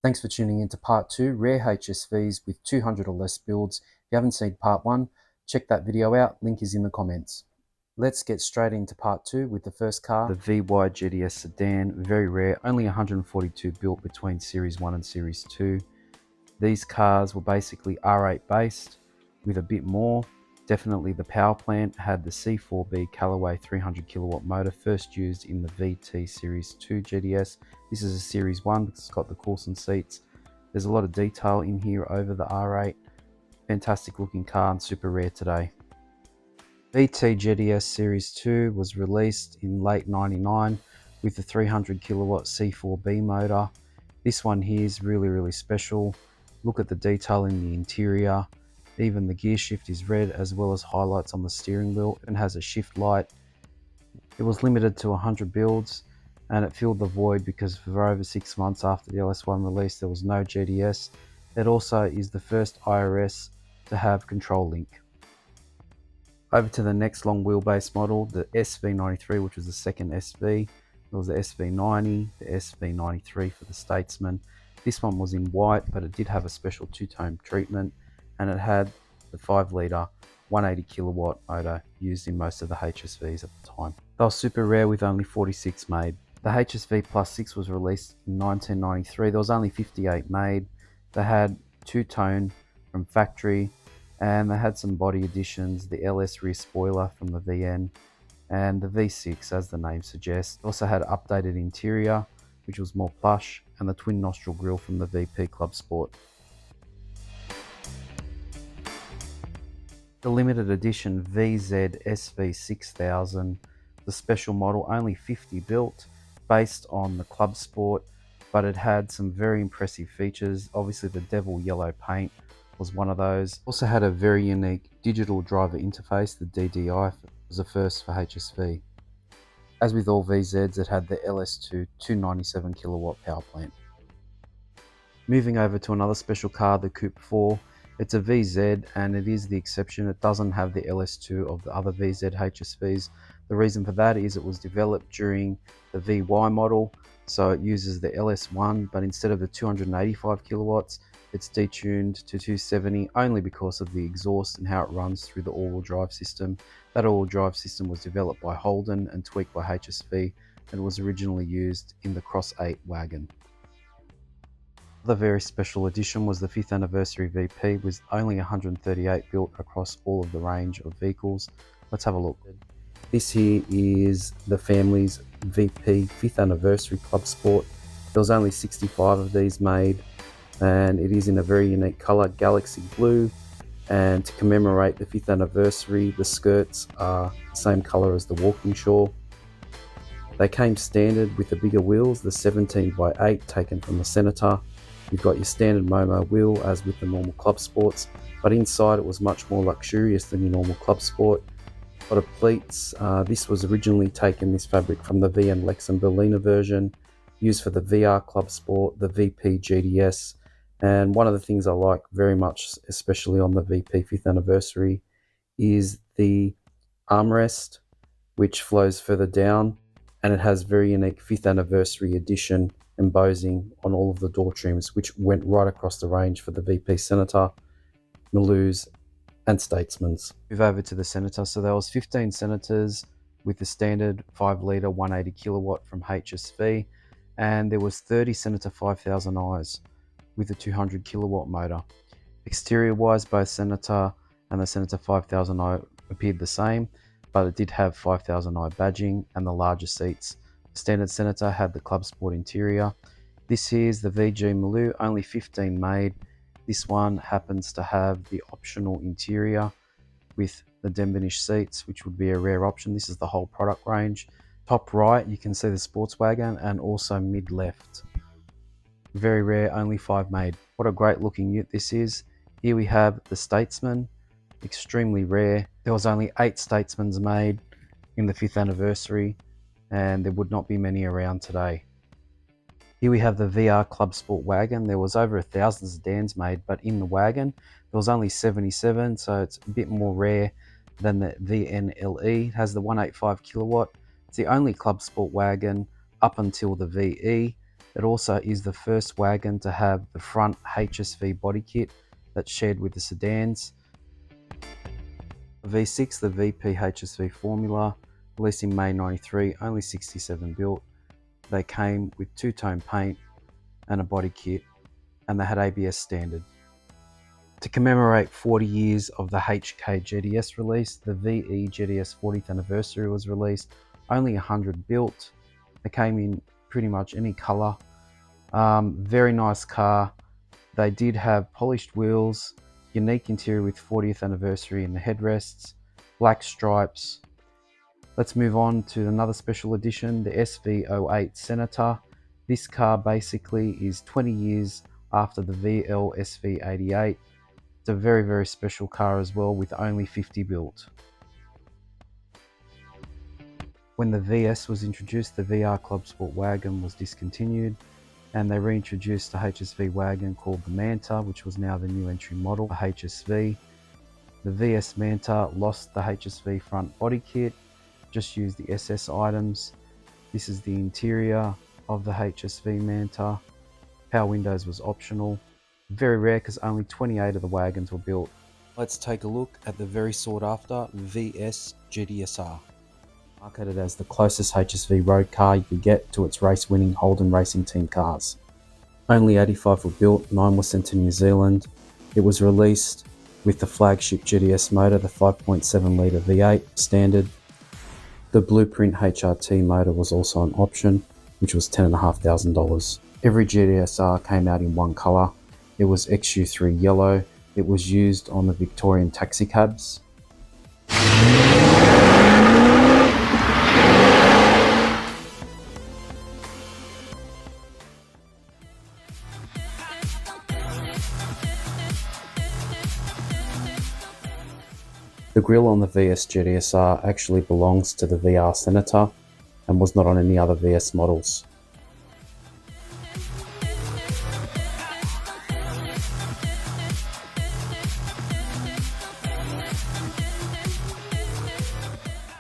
Thanks for tuning in to part 2, rare HSVs with 200 or less builds. If you haven't seen part 1, check that video out, link is in the comments. Let's get straight into part 2 with the first car, the VY GTS Sedan, very rare, only 142 built between Series 1 and Series 2. These cars were basically R8 based with a bit more. Definitely the power plant had the C4B Callaway 300 kilowatt motor, first used in the VT Series 2 GTS. This is a Series 1 because it's got the Coulson seats. There's a lot of detail in here over the R8. Fantastic looking car and super rare today. VT GTS Series 2 was released in late 99 with the 300 kilowatt C4B motor. This one here is really special. Look at the detail in the interior. Even the gear shift is red, as well as highlights on the steering wheel, and has a shift light. It was limited to 100 builds and it filled the void because for over 6 months after the LS1 release there was no GTS. It also is the first IRS to have control link. Over to the next long wheelbase model, the SV93, which was the second SV. There was the SV90, the SV93 for the Statesman. This one was in white, but it did have a special two-tone treatment, and it had the 5-litre 180 kilowatt motor used in most of the HSVs at the time. They were super rare with only 46 made. The HSV Plus 6 was released in 1993. There was only 58 made. They had two-tone from factory, and they had some body additions, the LS rear spoiler from the VN and the V6 as the name suggests. It also had updated interior, which was more plush, and the twin nostril grille from the VP Club Sport. The limited edition VZ SV6000, the special model, only 50 built, based on the Club Sport, but it had some very impressive features. Obviously the devil yellow paint was one of those. Also had a very unique digital driver interface, the DDI, was a first for HSV. As with all VZs, it had the LS2 297 kilowatt power plant. Moving over to another special car, the Coupe 4. It's a VZ and it is the exception. It doesn't have the LS2 of the other VZ HSVs. The reason for that is it was developed during the VY model, so it uses the LS1, but instead of the 285 kilowatts, it's detuned to 270 only because of the exhaust and how it runs through the all-wheel drive system. That all-wheel drive system was developed by Holden and tweaked by HSV, and was originally used in the Cross 8 wagon. The very special edition was the 5th anniversary VP with only 138 built across all of the range of vehicles. Let's have a look. This here is the family's VP 5th anniversary Club Sport. There was only 65 of these made, and it is in a very unique color, galaxy blue. And to commemorate the 5th anniversary, the skirts are the same color as the walking shore. They came standard with the bigger wheels, the 17x8 taken from the Senator. You've got your standard Momo wheel as with the normal Club Sports, but inside it was much more luxurious than your normal Club Sport. A lot of pleats. This was originally taken, this fabric, from the VN Lex and Berliner version, used for the VR Club Sport, the VP GTS. And one of the things I like very much, especially on the VP 5th anniversary, is the armrest, which flows further down, and it has very unique 5th anniversary edition embossing on all of the door trims, which went right across the range for the VP Senator, Maloos and Statesmans. Move over to the Senator. So there was 15 Senators with the standard 5-litre 180 kilowatt from HSV, and there was 30 Senator 5000Is with a 200 kilowatt motor. Exterior wise, both Senator and the Senator 5000i appeared the same, but it did have 5000i badging and the larger seats. The standard Senator had the Club Sport interior. This here is the VG Maloo, only 15 made. This one happens to have the optional interior with the Dembinish seats, which would be a rare option. This is the whole product range. Top right, you can see the sports wagon, and also mid left. Very rare, only 5 made. What a great looking ute this is. Here we have the Statesman, extremely rare. There was only 8 Statesmans made in the 5th anniversary, and there would not be many around today. Here we have the VR Club Sport wagon. There was over 1,000 sedans made, but in the wagon there was only 77, so it's a bit more rare than the VNLE. It has the 185 kilowatt. It's the only Club Sport wagon up until the VE. It also is the first wagon to have the front HSV body kit that's shared with the sedans. The V6, the VP HSV Formula, released in May 93, only 67 built. They came with two-tone paint and a body kit, and they had ABS standard. To commemorate 40 years of the HK GTS release, the VE GTS 40th anniversary was released, only 100 built. They came in pretty much any colour. Very nice car. They did have polished wheels, unique interior with 40th anniversary in the headrests, black stripes. Let's move on to another special edition, the SV08 Senator. This car basically is 20 years after the VL SV88. It's a very, very special car as well, with only 50 built. When the VS was introduced, the VR Club Sport wagon was discontinued, and they reintroduced a HSV wagon called the Manta, which was now the new entry model, the HSV. The VS Manta lost the HSV front body kit, just used the SS items. This is the interior of the HSV Manta. Power windows was optional. Very rare because only 28 of the wagons were built. Let's take a look at the very sought after VS GTS-R. Marketed as the closest HSV road car you could get to its race-winning Holden Racing Team cars. Only 85 were built, 9 were sent to New Zealand. It was released with the flagship GTS motor, the 5.7 litre V8 standard. The Blueprint HRT motor was also an option, which was $10,500. Every GTS-R came out in one colour. It was XU3 yellow. It was used on the Victorian taxi cabs. The grille on the VS GTS-R actually belongs to the VR Senator and was not on any other VS models.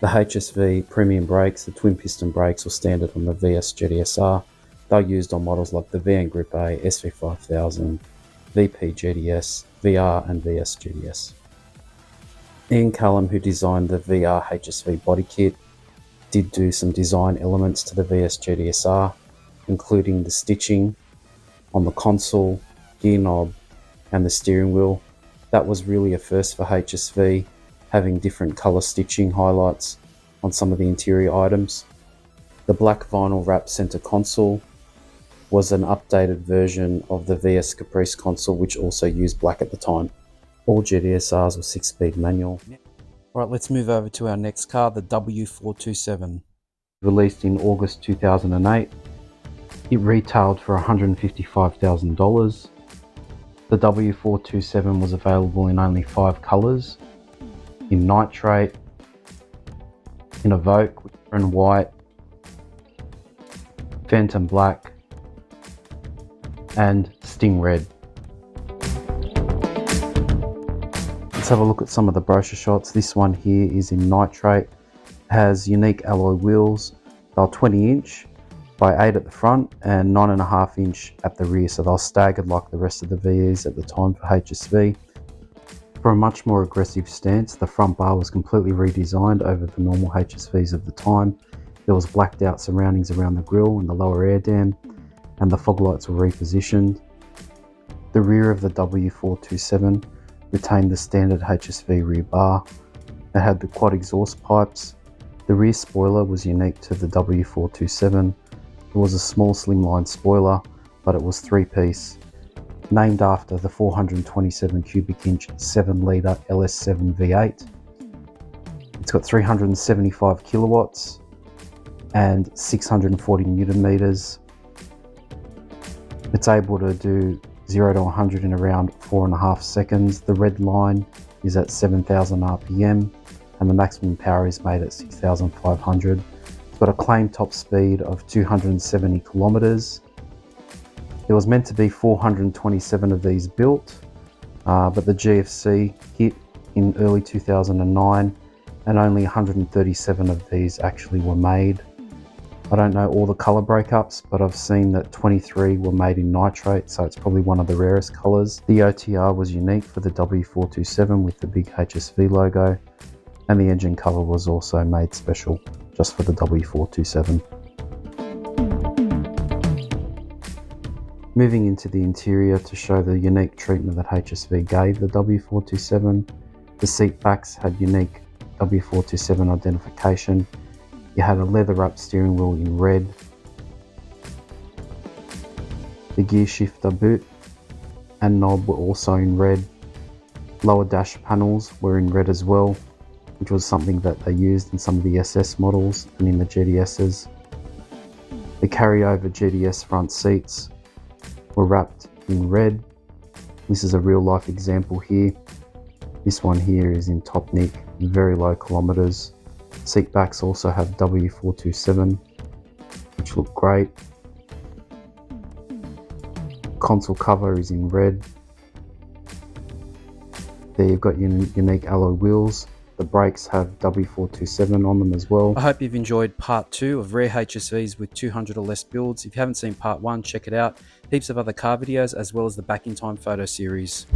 The HSV premium brakes, the twin piston brakes, were standard on the VS GTS-R. They were used on models like the VN Group A, SV5000, VP GTS, VR and VS GTS. Ian Callum, who designed the VR HSV body kit, did do some design elements to the VS GTS-R, including the stitching on the console, gear knob and the steering wheel. That was really a first for HSV, having different colour stitching highlights on some of the interior items. The black vinyl wrap centre console was an updated version of the VS Caprice console, which also used black at the time. All GTS-Rs were 6-speed manual. Alright, let's move over to our next car, the W427. Released in August 2008. It retailed for $155,000. The W427 was available in only 5 colours. In nitrate, in Evoque, and white, Phantom black, and Sting red. Let's have a look at some of the brochure shots. This one here is in nitrate, has unique alloy wheels. They're 20 inch by 8 at the front and 9.5 inch at the rear, so they're staggered like the rest of the VEs at the time for HSV. For a much more aggressive stance, the front bar was completely redesigned over the normal HSVs of the time. There was blacked out surroundings around the grille and the lower air dam, and the fog lights were repositioned. The rear of the W427 retained the standard HSV rear bar. It had the quad exhaust pipes. The rear spoiler was unique to the W427. It was a small slimline spoiler, but it was 3-piece. Named after the 427 cubic inch 7 litre LS7 V8. It's got 375 kilowatts and 640 newton meters. It's able to do 0 to 100 in around 4.5 seconds. The red line is at 7,000 RPM and the maximum power is made at 6,500. It's got a claimed top speed of 270 kilometers. There was meant to be 427 of these built, but the GFC hit in early 2009 and only 137 of these actually were made. I don't know all the colour breakups, but I've seen that 23 were made in nitrate, so it's probably one of the rarest colours. The OTR was unique for the W427 with the big HSV logo, and the engine cover was also made special just for the W427. Moving into the interior to show the unique treatment that HSV gave the W427, the seat backs had unique W427 identification. You had a leather wrapped steering wheel in red. The gear shifter boot and knob were also in red. Lower dash panels were in red as well, which was something that they used in some of the SS models and in the GTSs. The carryover GTS front seats were wrapped in red. This is a real life example here. This one here is in top nick, very low kilometers. Seat backs also have W427, which look great. Console cover is in red. There you've got your unique alloy wheels. The brakes have W427 on them as well. I hope you've enjoyed part 2 of rare HSVs with 200 or less builds. If you haven't seen part 1, check it out. Heaps of other car videos as well as the Back in Time photo series.